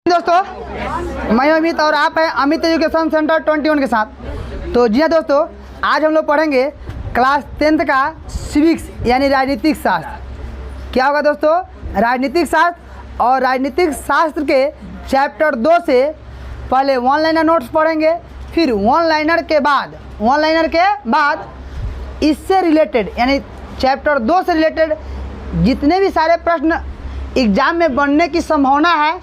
दोस्तों, मैं अमित और आप हैं अमित एजुकेशन सेंटर 21 के साथ। तो जी हाँ दोस्तों, आज हम लोग पढ़ेंगे क्लास 10th का सिविक्स यानी राजनीतिक शास्त्र। क्या होगा दोस्तों? राजनीतिक शास्त्र। और राजनीतिक शास्त्र के चैप्टर 2 से पहले वन लाइनर नोट्स पढ़ेंगे, फिर वन लाइनर के बाद इससे रिलेटेड यानी चैप्टर 2 से रिलेटेड जितने भी सारे प्रश्न एग्जाम में बनने की संभावना है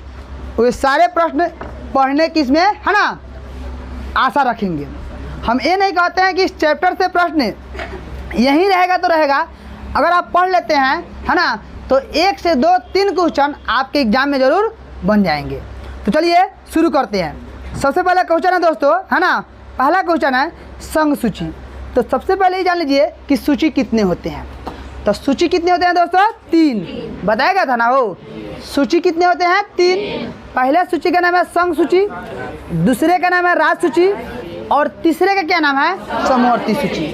वो सारे प्रश्न पढ़ने की इसमें है ना आशा रखेंगे। हम ये नहीं कहते हैं कि इस चैप्टर से प्रश्न यहीं रहेगा तो रहेगा, अगर आप पढ़ लेते हैं है ना तो 1 से 2-3 क्वेश्चन आपके एग्जाम में ज़रूर बन जाएंगे। तो चलिए शुरू करते हैं। सबसे पहला क्वेश्चन है दोस्तों है ना, पहला क्वेश्चन है संघ सूची। तो सबसे पहले ये जान लीजिए कि सूची कितने होते हैं। तो सूची कितने होते हैं दोस्तों? 3 बताया गया था ना वो। सूची कितने होते हैं? 3। पहले सूची का नाम है संघ सूची, दूसरे का नाम है राज सूची और तीसरे का क्या नाम है? समवर्ती सूची।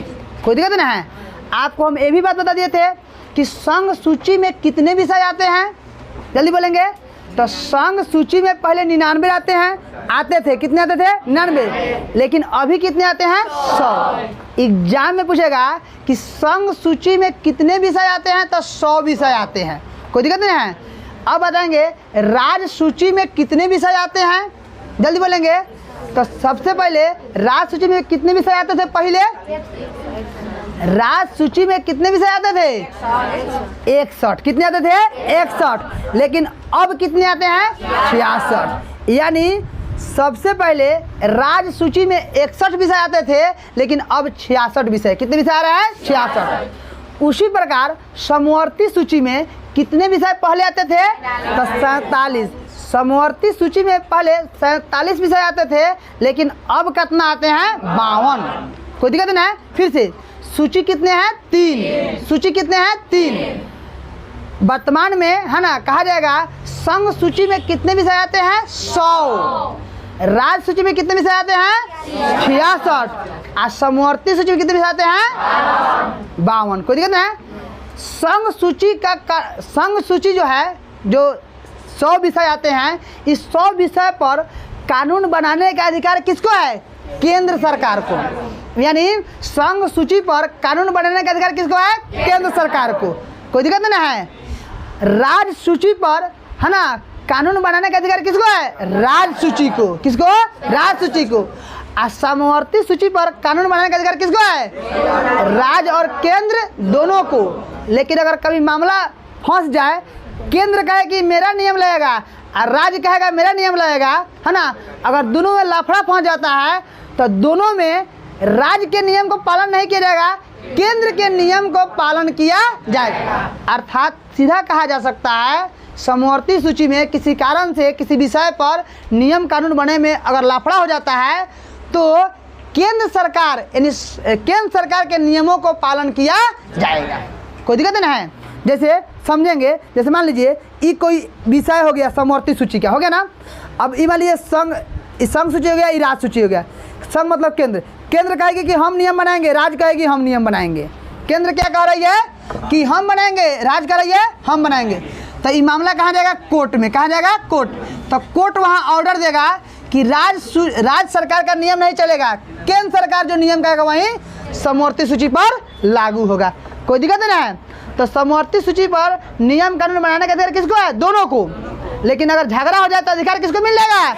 कोई दिक्कत नहीं है। आपको हम ये भी बात बता दिए थे कि संघ सूची में कितने विषय आते हैं, जल्दी बोलेंगे। तो संघ सूची में पहले 99 आते थे। कितने आते थे? 99। लेकिन अभी कितने आते हैं? 100। एग्जाम में पूछेगा कि संघ सूची में कितने विषय आते हैं, तो 100 विषय आते हैं। कोई दिक्कत नहीं है। अब बताएंगे राज सूची में कितने विषय आते हैं, जल्दी बोलेंगे। तो सबसे पहले राज सूची में कितने विषय आते थे? पहले राज सूची में कितने विषय आते थे? 61। कितने आते थे? 61। लेकिन अब कितने आते हैं? 66। यानी सबसे पहले राज सूची में 61 विषय आते थे, लेकिन अब 66 विषय। कितने विषय आ रहे हैं? 66। उसी प्रकार समवर्ती सूची में कितने विषय पहले आते थे? तो 47। समवर्ती सूची में पहले 47 विषय आते थे, लेकिन अब कितना आते हैं? 52। कोई दिक्कत नहीं है। फिर से सूची कितने हैं? 3। सूची कितने हैं? 3। वर्तमान में है ना कहा जाएगा संघ सूची में कितने विषय आते हैं? 100। राज सूची में कितने विषय आते हैं? 66। और समवर्ती सूची में कितने विषय आते हैं? 52। कोई दिक्कत नहीं है। संघ सूची जो है, जो 100 विषय आते हैं, इस 100 विषय पर कानून बनाने का अधिकार किसको है? केंद्र सरकार को। यानी संघ सूची पर कानून बनाने का अधिकार किसको है? केंद्र सरकार को। कोई दिक्कत नहीं है। राज सूची पर है ना कानून बनाने का अधिकार किसको है? राज सूची को। किसको? राज सूची को। और समवर्ती सूची पर कानून बनाने का अधिकार किसको है? राज और केंद्र दोनों को। लेकिन अगर कभी मामला फंस जाए, केंद्र कहे कि मेरा नियम लगेगा और राज्य कहेगा मेरा नियम लगेगा, है ना, अगर दोनों में लफड़ा फंस जाता है तो दोनों में राज्य के नियम को पालन नहीं किया जाएगा, केंद्र के नियम को पालन किया जाएगा। अर्थात सीधा कहा जा सकता है समवर्ती सूची में किसी कारण से किसी विषय पर नियम कानून बने में अगर लफड़ा हो जाता है तो केंद्र सरकार यानी केंद्र सरकार के नियमों को पालन किया जाएगा। कोई दिक्कत नहीं है। जैसे समझेंगे, जैसे मान लीजिए ये कोई विषय हो गया समवर्ती सूची का, हो गया ना। अब ये मान लीजिए संघ सूची हो गया, ये राज सूची हो गया। संघ मतलब केंद्र कहेगी कि हम नियम बनाएंगे, राज कहेगी हम नियम बनाएंगे। केंद्र क्या कह रही है कि हम बनाएंगे, राज कह रही है हम बनाएंगे। तो ये मामला कहाँ जाएगा? कोर्ट में। कहाँ जाएगा? कोर्ट। तो कोर्ट वहाँ ऑर्डर देगा कि राज्य सरकार का नियम नहीं चलेगा, केंद्र सरकार जो नियम कहेगा वहीं समवर्ती सूची पर लागू होगा। कोई दिक्कत नहीं है। तो समवर्ती सूची पर नियम कानून बनाने का अधिकार किसको है? दोनों को। लेकिन अगर झगड़ा हो जाए तो अधिकार किसको मिल जाएगा?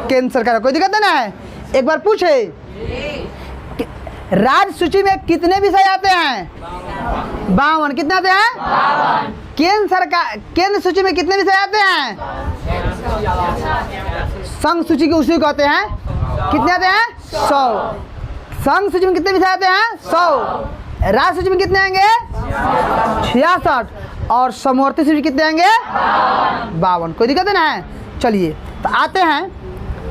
केंद्र सरकार। कोई दिक्कत नहीं है। एक बार पूछे राज सूची में कितने विषय आते हैं? 52। कितने आते हैं? केंद्र सूची में कितने विषय आते हैं? संघ सूची के उसी को कहते हैं। कितने आते हैं? 100। संघ सूची में कितने विषय आते हैं? 100। राज सूची में कितने आएंगे? 66। और समवर्ती सूची कितने आएंगे? 52। कोई दिक्कत नहीं है। चलिए तो आते हैं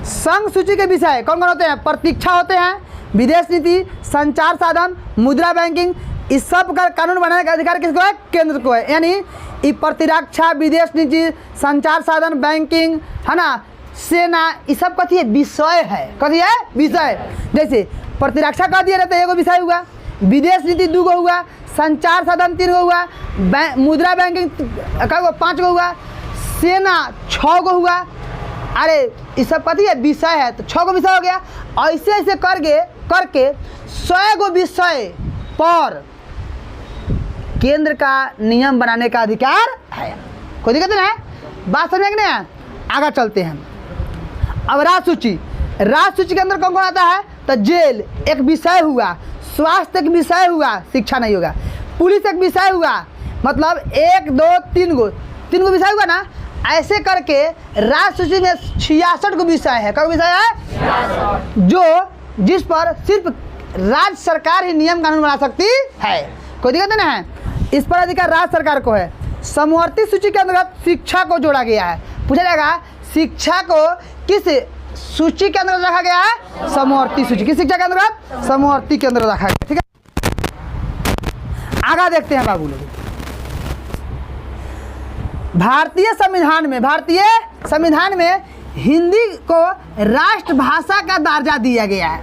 संघ सूची के विषय कौन कौन होते हैं? प्रतीक्षा होते हैं, विदेश नीति, संचार साधन, मुद्रा बैंकिंग। इस सब का कानून बनाने का अधिकार किसको है? केंद्र को है। यानी ये प्रतिरक्षा, विदेश नीति, संचार साधन, बैंकिंग, है ना, सेना, ये सब कथी है? विषय है। कथी है? विषय। जैसे प्रतिरक्षा कह दिया रहता है, एगो विषय हुआ, विदेश नीति 2 गो हुआ, संचार साधन 3 गो हुआ, मुद्रा बैंकिंग 5 गो हुआ, सेना 6 गो हुआ, अरे ये सब पति है विषय है तो 6 गो विषय हो गया। ऐसे ऐसे करके 100 गो विषय पर केंद्र का नियम बनाने का अधिकार है। कोई दिक्कत नहीं है, बात समझ में नहीं है। आगे चलते हैं। अब राज्य सूची के अंदर कौन कौन आता है? तो जेल एक विषय हुआ, स्वास्थ्य एक विषय हुआ, शिक्षा नहीं होगा, पुलिस एक विषय हुआ, मतलब 1 2 3 गो विषय हुआ ना। ऐसे करके राज्य सूची में 66 गो विषय है। कौन विषय है? जो जिस पर सिर्फ राज्य सरकार ही नियम कानून बना सकती है। कोई दिक्कत नहीं है, इस पर अधिकार राज्य सरकार को है। समवर्ती सूची के अंतर्गत शिक्षा को जोड़ा गया है। पूछा जाएगा शिक्षा को किस सूची के अंदर रखा गया है? समवर्ती सूची। किस शिक्षा के अंतर्गत? समवर्ती के अंदर रखा गया। ठीक है, आगे देखते हैं बाबू लोग। भारतीय संविधान में हिंदी को राष्ट्रभाषा का दर्जा दिया गया है।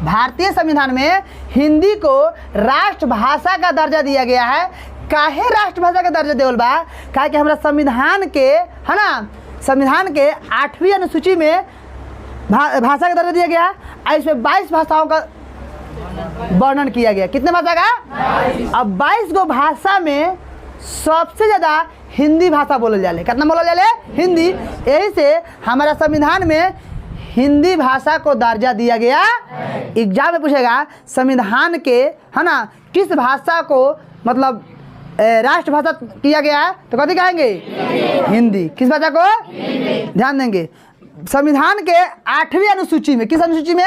भारतीय संविधान में हिंदी को राष्ट्रभाषा का दर्जा दिया गया है। काहे राष्ट्रभाषा का दर्जा देवल बा? काहे कि हमारा संविधान के है ना, संविधान के 8वीं अनुसूची में भाषा का दर्जा दिया गया है। इसमें 22 भाषाओं का वर्णन किया गया। कितने भाषा का? अब 22 गो भाषा में सबसे ज़्यादा हिंदी भाषा बोलल जाले। कितना बोलल जाले? हिंदी। यही से हमारा संविधान में हिंदी भाषा को दर्जा दिया गया। एग्जाम में पूछेगा संविधान के है ना किस भाषा को मतलब राष्ट्रभाषा किया गया है, तो कथी कहेंगे? हिंदी। किस भाषा को? ध्यान देंगे। संविधान के 8वीं अनुसूची में, किस अनुसूची में?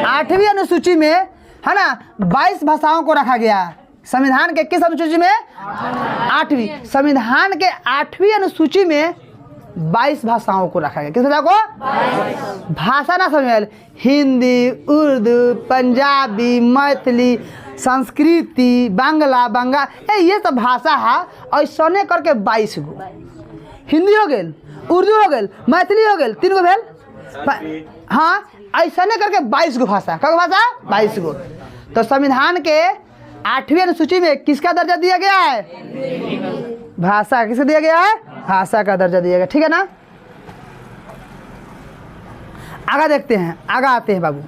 8वीं अनुसूची में है ना 22 भाषाओं को रखा गया है। संविधान के किस अनुसूची में? 8वीं। संविधान के 8वीं अनुसूची में 22 भाषाओं को रखा गया। किस भाषा को? भाषा ना समझ, हिंदी, उर्दू, पंजाबी, मैथिली, संस्कृति, बांग्ला, ये सब भाषा है। ऐसा करके 22 गो। हिंदी हो गए, उर्दू हो गए, मैथिली हो गए, 3 गो भेल। हाँ, ऐसा करके 22 गो भाषा। कौन भाषा? 22 गो। तो संविधान के 8वीं अनुसूची में किसका दर्जा दिया गया है? भाषा। किसका दिया गया है? भाषा का दर्जा दिया गया। ठीक है ना। आगे देखते हैं, आगे आते हैं बाबू।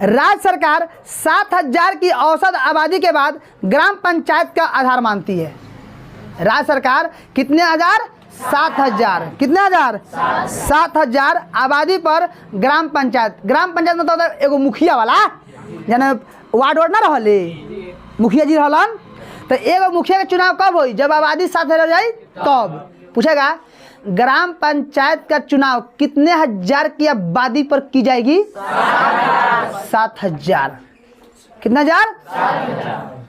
राज्य सरकार 7000 की औसत आबादी के बाद ग्राम पंचायत का आधार मानती है। राज्य सरकार कितने हजार? 7000। कितने हजार? 7000 आबादी पर ग्राम पंचायत। ग्राम पंचायत मतलब होता है एगो मुखिया वाला, यानी वार्ड ना रहले, मुखिया जी रहलन। तो एगो मुखिया के चुनाव कब होई? जब आबादी 7000 हो जाए तब। पूछेगा ग्राम पंचायत का चुनाव कितने हजार की आबादी पर की जाएगी? 7000। कितना हजार?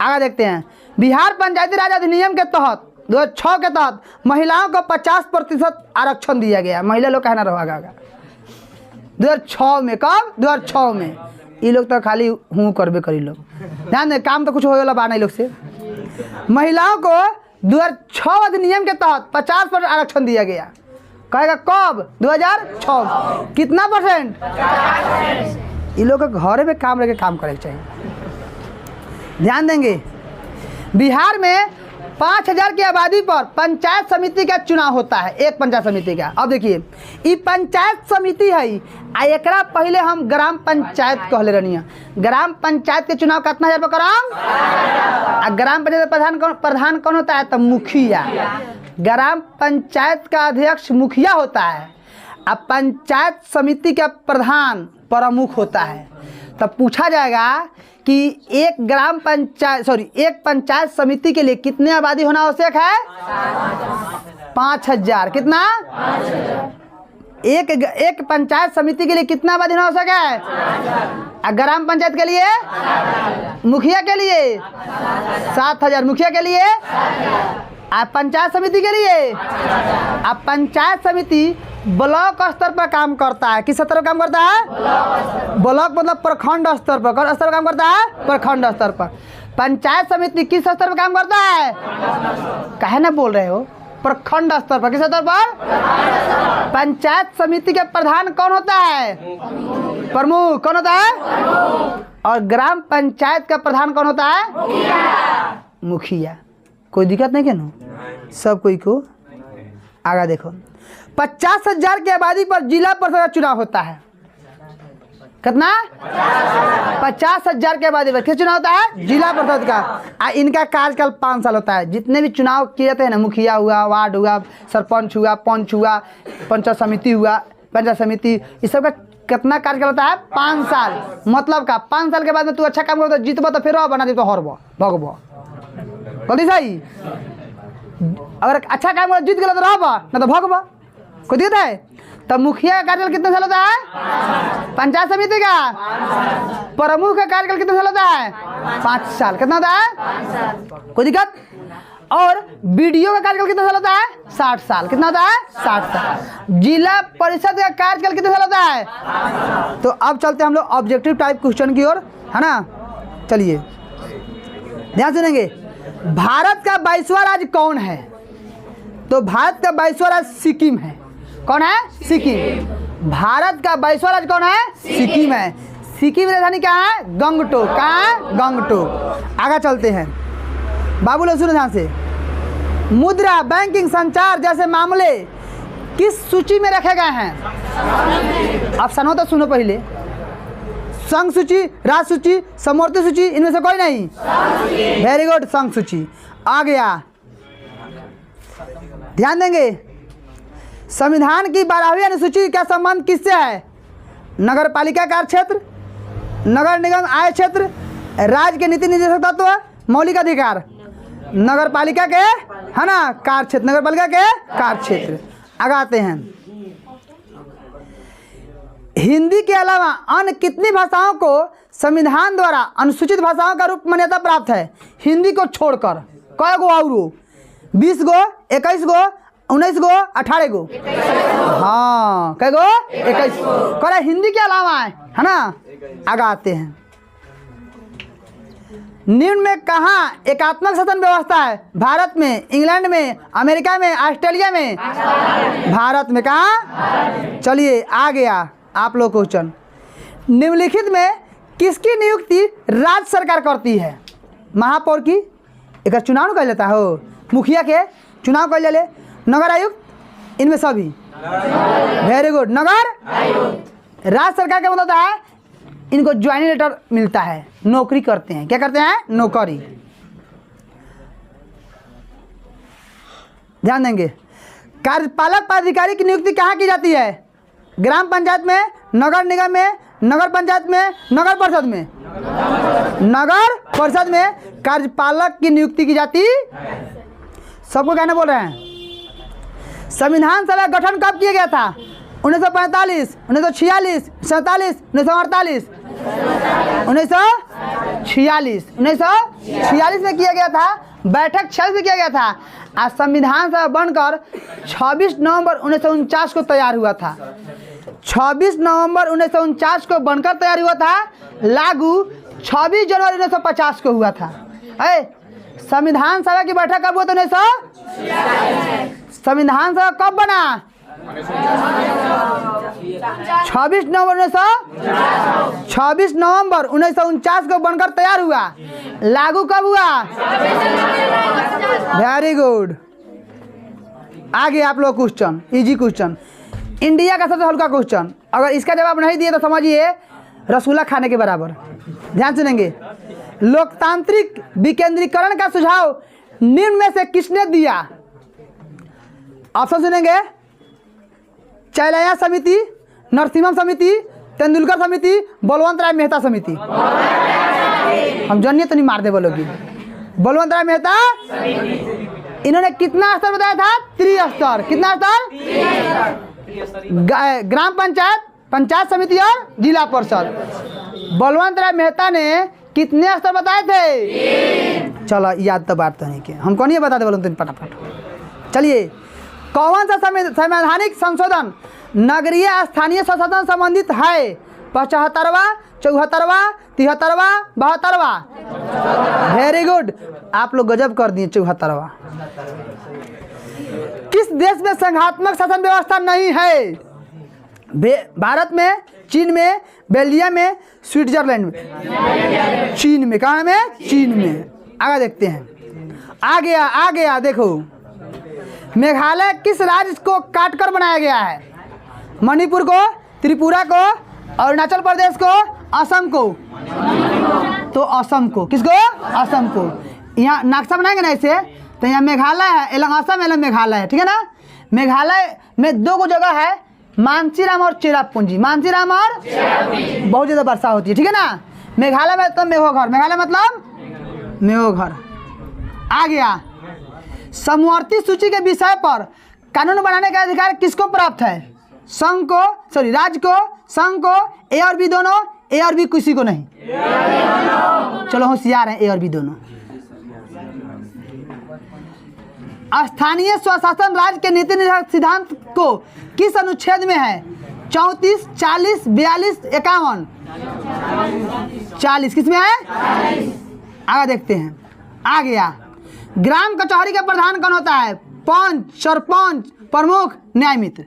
आगे देखते हैं। बिहार पंचायती राज अधिनियम के तहत 2006 के तहत महिलाओं को 50% आरक्षण दिया गया। महिला लोग कहना रहेगा 2006 में। कब? 2006 में। ये लोग तो खाली हूँ करबे करी लोग, ध्यान दे, काम तो कुछ होने वाला बा नहीं लोग से। महिलाओं को 2006 अधिनियम के तहत 50% आरक्षण दिया गया। कहेगा कब? 2006। कितना %? ये लोग घर में काम रह के काम करे चाहिए। ध्यान देंगे। बिहार में 5000 की आबादी पर पंचायत समिति का चुनाव होता है, एक पंचायत समिति का। अब देखिए ये पंचायत समिति है, एकरा पहले हम ग्राम पंचायत कहले रहनी है। ग्राम पंचायत के चुनाव कितना हजार पर कराम? ग्राम पंचायत प्रधान कौन होता है? तो मुखिया। ग्राम पंचायत का अध्यक्ष मुखिया होता है, अब पंचायत समिति का प्रधान प्रमुख होता है। तब पूछा जाएगा कि एक पंचायत समिति के लिए कितने आबादी होना आवश्यक है? 5000। कितना? एक पंचायत समिति के लिए कितना आबादी होना आवश्यक है? ग्राम पंचायत के लिए? मुखिया के लिए 7000। मुखिया के लिए? पंचायत समिति के लिए? अब पंचायत समिति ब्लॉक स्तर पर काम करता है। किस स्तर पर काम करता है? ब्लॉक मतलब प्रखंड स्तर पर। कौन स्तर पर काम करता है? प्रखंड स्तर पर। पंचायत समिति किस स्तर पर काम करता है? काहे ना बोल रहे हो? प्रखंड स्तर पर। किस स्तर पर? पंचायत समिति के प्रधान कौन होता है? प्रमुख। कौन होता है? और ग्राम पंचायत का प्रधान कौन होता है? मुखिया। कोई दिक्कत नहीं क्या? सब कोई को। आगे देखो, 50,000 की आबादी पर जिला परिषद का चुनाव होता है। कितना? 50,000 की आबादी पर किस चुनाव होता है? जिला परिषद का। इनका कार्यकाल 5 साल होता है। जितने भी चुनाव किए जाते हैं ना, मुखिया हुआ, वार्ड हुआ, सरपंच हुआ, पंच हुआ, पंचायत समिति हुआ, पंचायत समिति, इस सब का कितना कार्यकाल होता है? 5 साल। मतलब का 5 साल के बाद में तू अच्छा काम करता, जीतबो तो फिर बना दी तो हरबो भगबो। गलती सही? अगर अच्छा काम कर जीत गया तो रहबो, ना तो भगबो। कोई दिक्कत है? तब मुखिया का कार्यकाल कितना साल होता है? पंचायत समिति का प्रमुख का कार्यकाल कितना साल होता है? 5 साल। कितना होता है? कोई दिक्कत? और बीडीओ का कार्यकाल कितना साल होता है? 60 साल। कितना होता है? 60 साल। जिला परिषद का कार्यकाल कितना साल होता है? तो अब चलते हैं हम लोग ऑब्जेक्टिव टाइप क्वेश्चन की ओर, है ना। चलिए ध्यान सुनेंगे। भारत का 22वां राज्य कौन है? तो भारत का 22वां राज्य सिक्किम है। कौन है? सिक्किम। भारत का 22वां राज्य कौन है? सिक्किम है। सिक्किम की राजधानी क्या है? गंगटोक। कहाँ है? गंगटोक। आगे चलते हैं बाबू लोग, सुनो ध्यान से। मुद्रा, बैंकिंग, संचार जैसे मामले किस सूची में रखे गए हैं? अब सुनो तो सुनो पहले। संघ सूची, राज्य सूची, समवर्ती सूची, इनमें से कोई नहीं? वेरी गुड, संघ सूची आ गया। ध्यान देंगे। संविधान की 12वीं अनुसूची का संबंध किससे है? नगर पालिका कार्य क्षेत्र, नगर निगम आय क्षेत्र, राज्य के नीति निर्देशक तत्व, मौलिक अधिकार। नगर पालिका के, है ना, कार्य क्षेत्र, नगर पालिका के कार्य क्षेत्र। आगे आते हैं। हिंदी के अलावा अन्य कितनी भाषाओं को संविधान द्वारा अनुसूचित भाषाओं का रूप मान्यता प्राप्त है? हिंदी को छोड़कर कै गो? और 20 गो, 21 गो, 19 गो, 18 गो? हाँ, कै गो? 21 गो। हिंदी के अलावा है ना। आगे आते हैं। निम्न में कहाँ एकात्मक शासन व्यवस्था है? भारत में, इंग्लैंड में, अमेरिका में, ऑस्ट्रेलिया में? भारत में। कहाँ? चलिए आ गया आप लोग क्वेश्चन। निम्नलिखित में किसकी नियुक्ति राज्य सरकार करती है? महापौर की, एक चुनाव कर लेता हो, मुखिया के चुनाव कर ले, नगर आयुक्त, इनमें सभी। वेरी गुड, नगर आयुक्त। राज्य सरकार का मतलब है इनको ज्वाइनिंग लेटर मिलता है, नौकरी करते हैं। क्या करते हैं? नौकरी। ध्यान देंगे। कार्यपालक पदाधिकारी की नियुक्ति कहाँ की जाती है? ग्राम पंचायत में, नगर निगम में, नगर पंचायत में, नगर परिषद में? नगर परिषद में कार्यपालक की नियुक्ति की जाती। सबको कहने बोल रहे हैं। संविधान सभा गठन कब किया गया था? 1945, 1946, 1947, 1948? 1946 में किया गया था। बैठक 46 में किया गया था। आज संविधान सभा बनकर 26 नवंबर 1949 को तैयार हुआ था। 26 नवंबर 1949 को बनकर तैयार हुआ था। लागू 26 जनवरी 1950 को हुआ था। संविधान सभा की बैठक कब हुआ था? 1946। संविधान सभा कब बना? 26 नवंबर 1949 को बनकर तैयार हुआ। लागू कब हुआ? Very good. आगे आप लोग क्वेश्चन, इजी क्वेश्चन, इंडिया का सबसे हल्का क्वेश्चन। अगर इसका जवाब नहीं दिए तो समझिए रसगुल्ला खाने के बराबर। ध्यान सुनेंगे। लोकतांत्रिक विकेंद्रीकरण का सुझाव निम्न में से किसने दिया? ऑप्शन सुनेंगे। चैलया समिति, नरसिम्हा समिति, तेंदुलकर समिति, बलवंत राय मेहता समिति। हम जानिए तो नहीं मार दे बोलोगी। बलवंत राय मेहता। इन्होंने कितना स्तर बताया था? त्रिस्तर। कितना स्तर? ग्राम पंचायत, पंचायत समिति और जिला परिषद। बलवंत राय मेहता ने कितने स्तर बताए थे? चलो याद तो बात तो नहीं के हमको नहीं बता दे बोलो फटाफट। चलिए, कौन सा संवैधानिक संशोधन नगरीय स्थानीय स्वशासन संबंधित है? 75वां, 74वां, 73वां, 72वां? वेरी गुड, आप लोग गजब कर दिए। 74वां। किस देश में संघात्मक शासन व्यवस्था नहीं है? भारत में, चीन में, बेल्जियम में, स्विट्जरलैंड में? चीन में। कहाँ में? चीन में। आगे देखते हैं। आ गया देखो। मेघालय किस राज्य को काटकर बनाया गया है? मणिपुर को, त्रिपुरा को, अरुणाचल प्रदेश को, असम को। तो असम को, किसको? असम को। यहाँ नक्शा बनाएंगे ना ऐसे, तो यहाँ मेघालय है, एलंग असम, एलंग मेघालय है, ठीक है ना। मेघालय में दो जगह है, मानसीराम और चेरापूंजी। मानसीराम और बहुत ज़्यादा वर्षा होती है, ठीक है ना। मेघालय में मतलब मेघोघर, मेघालय मतलब मेघोघर। आ गया। समवर्ती सूची के विषय पर कानून बनाने का अधिकार किसको प्राप्त है? संघ को, सॉरी राज्य को, संघ को, ए और बी दोनों, ए और बी किसी को नहीं। चलो होशियार हैं, ए और बी दोनों। स्थानीय स्वशासन राज्य के नीति निर्धारक सिद्धांत को किस अनुच्छेद में है? 34, 40, 42, 51। 40 किस में है? आगे देखते हैं। आ गया। ग्राम कचहरी का प्रधान कौन होता है? पंच, सरपंच, प्रमुख, न्याय मित्र।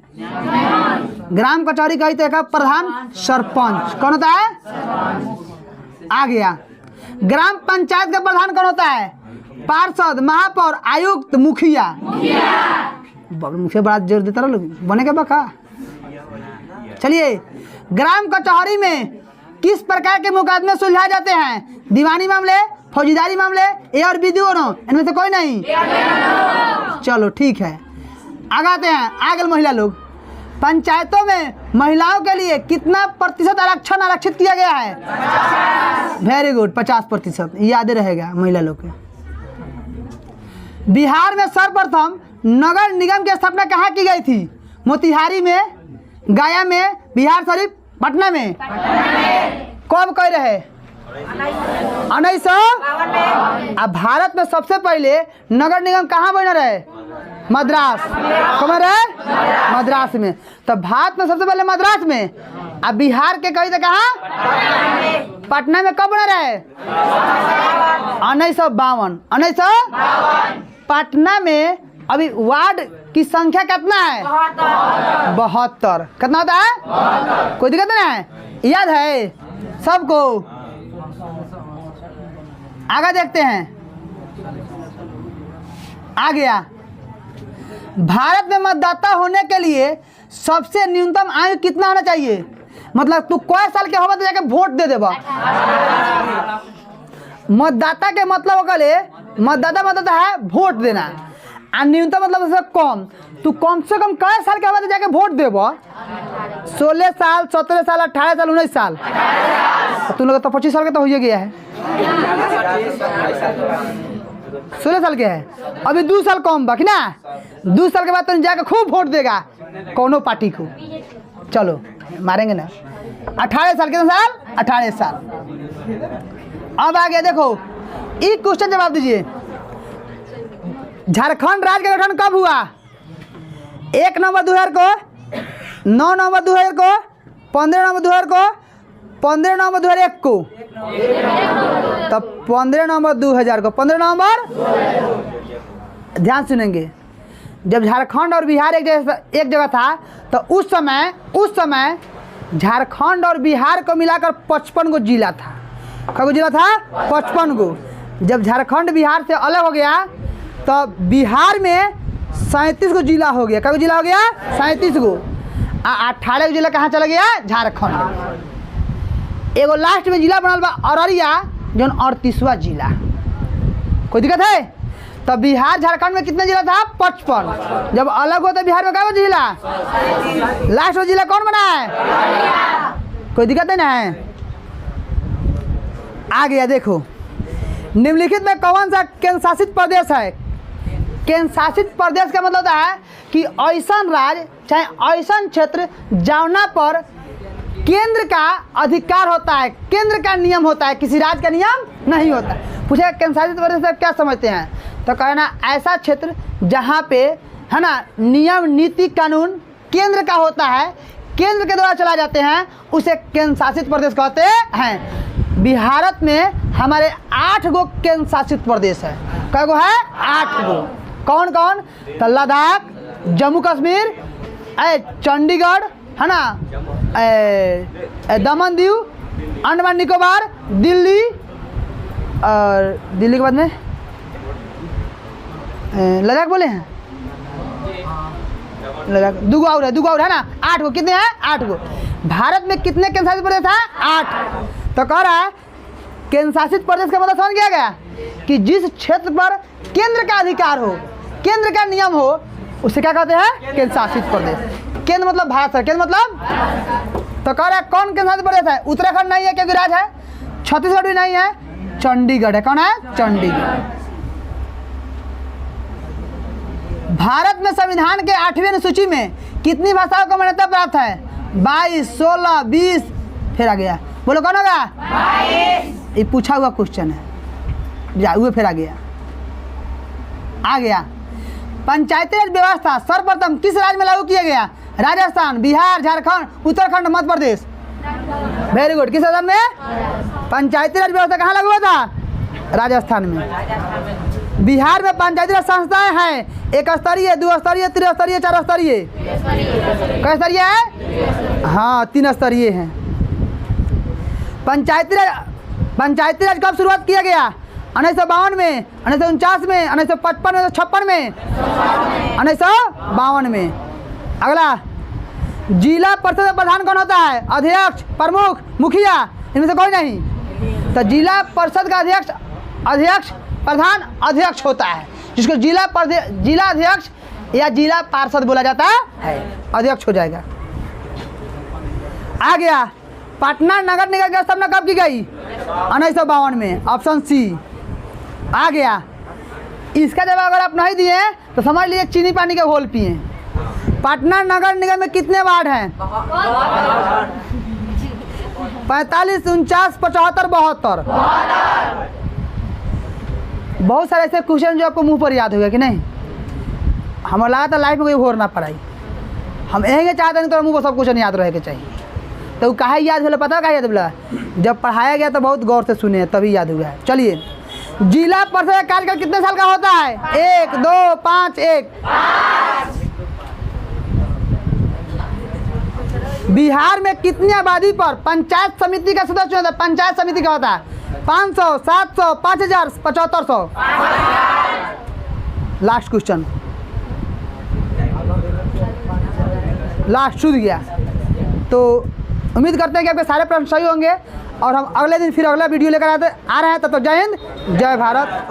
ग्राम कचहरी का प्रधान सरपंच कौन होता है? आ गया। ग्राम पंचायत का प्रधान कौन होता है? पार्षद, महापौर, आयुक्त, मुखिया। मुखिया बड़ा जोर देता रहो, बने के बका। चलिए, ग्राम कचहरी में किस प्रकार के मुकदमे सुलझाए जाते हैं? दीवानी मामले, फौजीदारी मामले, ए और बी दोनों, इनमें से कोई नहीं। चलो ठीक है, आगाते हैं। आगे महिला लोग। पंचायतों में महिलाओं के लिए कितना प्रतिशत आरक्षण आरक्षित किया गया है? Very good, 50%। याद रहेगा महिला लोग के। बिहार में सर्वप्रथम नगर निगम की स्थापना कहाँ की गई थी? मोतिहारी में, गया में, बिहार शरीफ, पटना में। कब कह रहे? 1952। अब भारत में सबसे पहले नगर निगम कहाँ बना रहे? मद्रास। कहाँ रहे? मद्रास में। तो भारत में सबसे पहले मद्रास में। अब बिहार के कहीं तो कहाँ? पटना में। कब बना रहे? 1952। 1952। पटना में अभी वार्ड की संख्या कितना है? 72। कितना होता है? कोई दिक्कत नहीं है? याद है सबको? आगे देखते हैं। आ गया। भारत में मतदाता होने के लिए सबसे न्यूनतम आयु कितना होना चाहिए? मतलब तू कोई साल के होगा तो जाके वोट दे देबा। मतदाता के मतलब होगले, मतदाता मतलब है वोट देना, और न्यूनतम मतलब से कम। तू कम से कम कई साल के होगा तो जाके वोट देबा। 16 साल, 17 साल, 18 साल, 19 साल। तुम लोग तो 25 साल के तो हो गया है। 16 साल के है, अभी 2 साल कम बाकी ना। 2 साल के बाद तो जाकर खूब वोट देगा कौनो पार्टी को। चलो मारेंगे ना। 18 साल, कितना साल? 18 साल। अब आ गया, देखो एक क्वेश्चन जवाब दीजिए। झारखंड राज्य का गठन कब हुआ? 1 नवंबर 2000 को, 9 नवंबर 2000 को, 15 नवंबर 2000 को, 15 नवंबर 2001 को। तब 15 नवंबर 2000 को। 15 नवंबर, ध्यान सुनेंगे। जब झारखंड और बिहार एक जगह था तो उस समय झारखंड और बिहार को मिलाकर 55 गो जिला था। कई जिला था? 55 गो। जब झारखंड बिहार से अलग हो गया तो बिहार में 37 गो जिला हो गया। कई जिला हो गया? 37 गो। 18 गो जिला कहाँ चला गया? झारखंड। एगो लास्ट में जिला बनल बा अररिया, जो 38वां जिला। कोई दिक्कत है? तब बिहार झारखंड में कितना जिला था? 55। जब अलग हो तो बिहार में क्या जिला? लास्ट में जिला कौन बना है? कोई दिक्कत है ना? आ गया। देखो, निम्नलिखित में कौन सा केंद्र शासित प्रदेश है? केंद्र शासित प्रदेश का मतलब होता है कि ऐसा राज्य चाहे ऐसा क्षेत्र जौना पर केंद्र का अधिकार होता है, केंद्र का नियम होता है, किसी राज्य का नियम नहीं होता। पूछेगा केंद्र शासित प्रदेश से क्या समझते हैं? तो कहना ऐसा क्षेत्र जहाँ पे है ना नियम, नीति, कानून केंद्र का होता है, केंद्र के द्वारा चला जाते हैं, उसे केंद्र शासित प्रदेश कहते हैं। भारत में हमारे 8 गो केंद्र शासित प्रदेश है। कै गो है? 8 गो। कौन कौन? तो लद्दाख, जम्मू कश्मीर, चंडीगढ़ है ना, दमन दीव, अंडमान निकोबार, दिल्ली, और दिल्ली के बाद में लद्दाख बोले हैं। दुगो और है ना, 8 गो। कितने हैं? 8 गो। भारत में कितने केंद्र शासित प्रदेश हैं? 8। तो कह रहा है केंद्र शासित प्रदेश का मतलब समझ गया कि जिस क्षेत्र पर केंद्र का अधिकार हो, केंद्र का नियम हो, उसे क्या कहते हैं? केंद्र शासित प्रदेश। केंद्र मतलब भारत है, केंद्र मतलब। तो कह रहा है कौन केंद्र शासित प्रदेश है? उत्तराखंड नहीं है क्योंकि राज्य है। छत्तीसगढ़ भी नहीं है, चंडीगढ़ है। कौन है? चंडीगढ़। भारत में संविधान के 8वीं अनुसूची में कितनी भाषाओं को मान्यता प्राप्त है? 22, 16, 20, फिर आ गया। बोलो कौन होगा? 22। ये पूछा हुआ क्वेश्चन है, जा हुए फिर आ गया। पंचायती राज व्यवस्था सर्वप्रथम किस राज्य में लागू किया गया? राजस्थान, बिहार, झारखंड, उत्तराखंड, मध्य प्रदेश। Very good. किस राज्य में पंचायती राज व्यवस्था कहाँ लागू हुआ था? राजस्थान में। बिहार में पंचायती राज संस्थाएं हैं, 1 स्तरीय, 2 स्तरीय, 3 स्तरीय, 4 स्तरीय। कै स्तरीय है? हाँ, 3 स्तरीय हैं। पंचायती राज कब शुरुआत किया गया? 1952 में, 1949 में, 1955 में, 1956 में, 1952 में। अगला, जिला परिषद का प्रधान कौन होता है? अध्यक्ष, प्रमुख, मुखिया, इनमें से कोई नहीं। तो जिला परिषद का अध्यक्ष प्रधान अध्यक्ष होता है, जिसको जिला अध्यक्ष या जिला पार्षद बोला जाता है, अध्यक्ष हो जाएगा। आ गया, पटना नगर निगम की स्थापना कब की गई? 1952 में, ऑप्शन सी। आ गया। इसका जवाब अगर आप नहीं दिए तो समझ लीजिए चीनी पानी का घोल पिए। पटना नगर निगम में कितने वार्ड हैं? 45, 49, 75, 72। बहुत सारे ऐसे क्वेश्चन जो आपको मुंह पर याद होगा कि नहीं? हमें लगा था लाइफ में कोई घोर ना पड़ाई। हम यही चाहते हैं तो मुँह पर सब क्वेश्चन याद रहे के चाहिए। तो काहे याद होला? पता काहे याद होला? जब पढ़ाया गया तो बहुत गौर से सुने तभी याद हुआ है। चलिए, जिला परिषद का कार्यकाल कितने साल का होता है? 1, 2, 5, 1। बिहार में कितनी आबादी पर पंचायत समिति का सदस्य होता है? पंचायत समिति का होता है 500, 700, 5000, 7500। लास्ट क्वेश्चन, लास्ट छूट गया। तो उम्मीद करते हैं कि आपके सारे प्रश्न सही होंगे और हम अगले दिन फिर अगला वीडियो लेकर आ रहे हैं। तब तक जय हिंद, जय भारत।